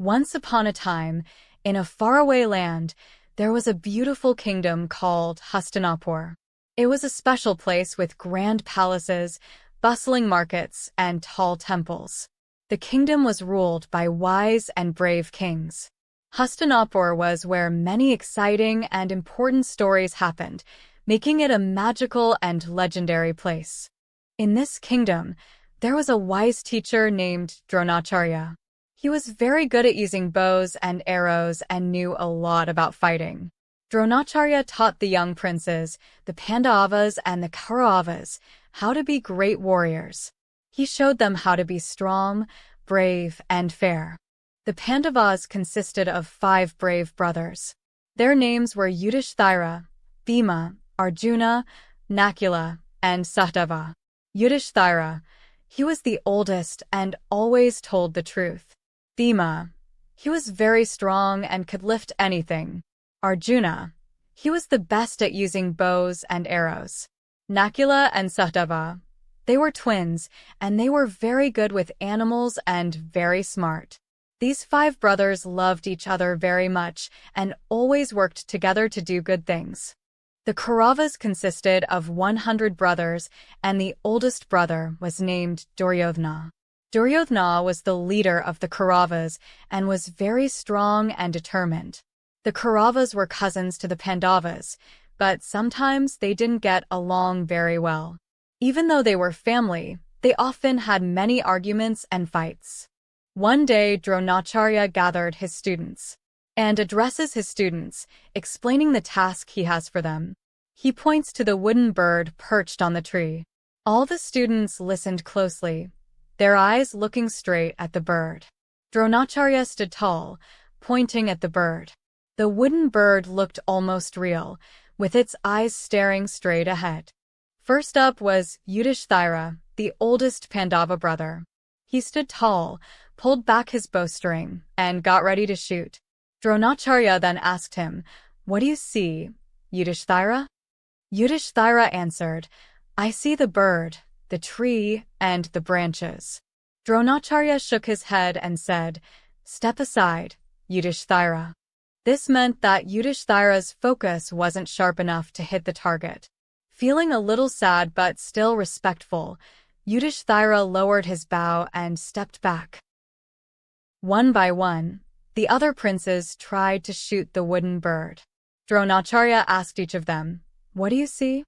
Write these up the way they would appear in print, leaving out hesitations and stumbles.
Once upon a time, in a faraway land, there was a beautiful kingdom called Hastinapur. It was a special place with grand palaces, bustling markets, and tall temples. The kingdom was ruled by wise and brave kings. Hastinapur was where many exciting and important stories happened, making it a magical and legendary place. In this kingdom, there was a wise teacher named Dronacharya. He was very good at using bows and arrows and knew a lot about fighting. Dronacharya taught the young princes, the Pandavas and the Kauravas, how to be great warriors. He showed them how to be strong, brave, and fair. The Pandavas consisted of 5 brave brothers. Their names were Yudhishthira, Bhima, Arjuna, Nakula, and Sahdeva. Yudhishthira, he was the oldest and always told the truth. Bhima, he was very strong and could lift anything. Arjuna, he was the best at using bows and arrows. Nakula and Sahdeva, they were twins, and they were very good with animals and very smart. These 5 brothers loved each other very much and always worked together to do good things. The Kauravas consisted of 100 brothers, and the oldest brother was named Duryodhana. Duryodhana was the leader of the Kauravas and was very strong and determined. The Kauravas were cousins to the Pandavas, but sometimes they didn't get along very well. Even though they were family, they often had many arguments and fights. One day, Dronacharya gathered his students and addresses his students, explaining the task he has for them. He points to the wooden bird perched on the tree. All the students listened closely, their eyes looking straight at the bird. Dronacharya stood tall, pointing at the bird. The wooden bird looked almost real, with its eyes staring straight ahead. First up was Yudhishthira, the oldest Pandava brother. He stood tall, pulled back his bowstring, and got ready to shoot. Dronacharya then asked him, "What do you see, Yudhishthira?" Yudhishthira answered, "I see the bird, the tree, and the branches." Dronacharya shook his head and said, "Step aside, Yudhishthira." This meant that Yudhishthira's focus wasn't sharp enough to hit the target. Feeling a little sad but still respectful, Yudhishthira lowered his bow and stepped back. One by one, the other princes tried to shoot the wooden bird. Dronacharya asked each of them, "What do you see?"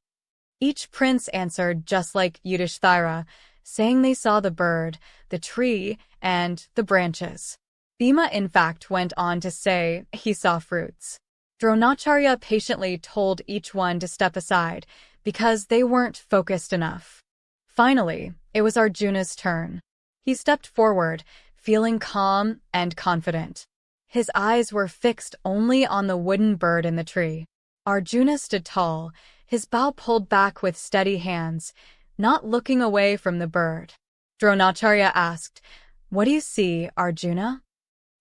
Each prince answered just like Yudhishthira, saying they saw the bird, the tree, and the branches. Bhima in fact went on to say he saw fruits. Dronacharya patiently told each one to step aside because they weren't focused enough. Finally, it was Arjuna's turn. He stepped forward, feeling calm and confident. His eyes were fixed only on the wooden bird in the tree. Arjuna stood tall, his bow pulled back with steady hands, not looking away from the bird. Dronacharya asked, "What do you see, Arjuna?"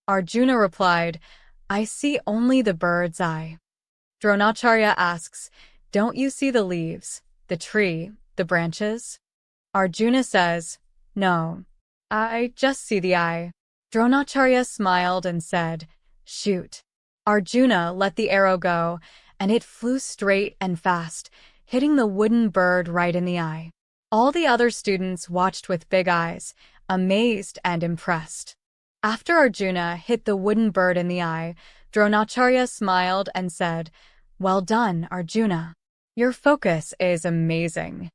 Arjuna replied, "I see only the bird's eye." Dronacharya asks, "Don't you see the leaves, the tree, the branches?" Arjuna says, "No, I just see the eye." Dronacharya smiled and said, "Shoot." Arjuna let the arrow go, and it flew straight and fast, hitting the wooden bird right in the eye. All the other students watched with big eyes, amazed and impressed. After Arjuna hit the wooden bird in the eye, Dronacharya smiled and said, "Well done, Arjuna. Your focus is amazing."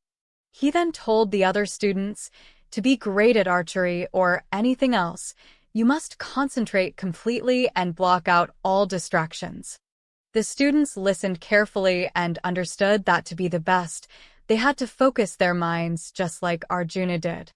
He then told the other students, to be great at archery or anything else, you must concentrate completely and block out all distractions. The students listened carefully and understood that to be the best, they had to focus their minds just like Arjuna did.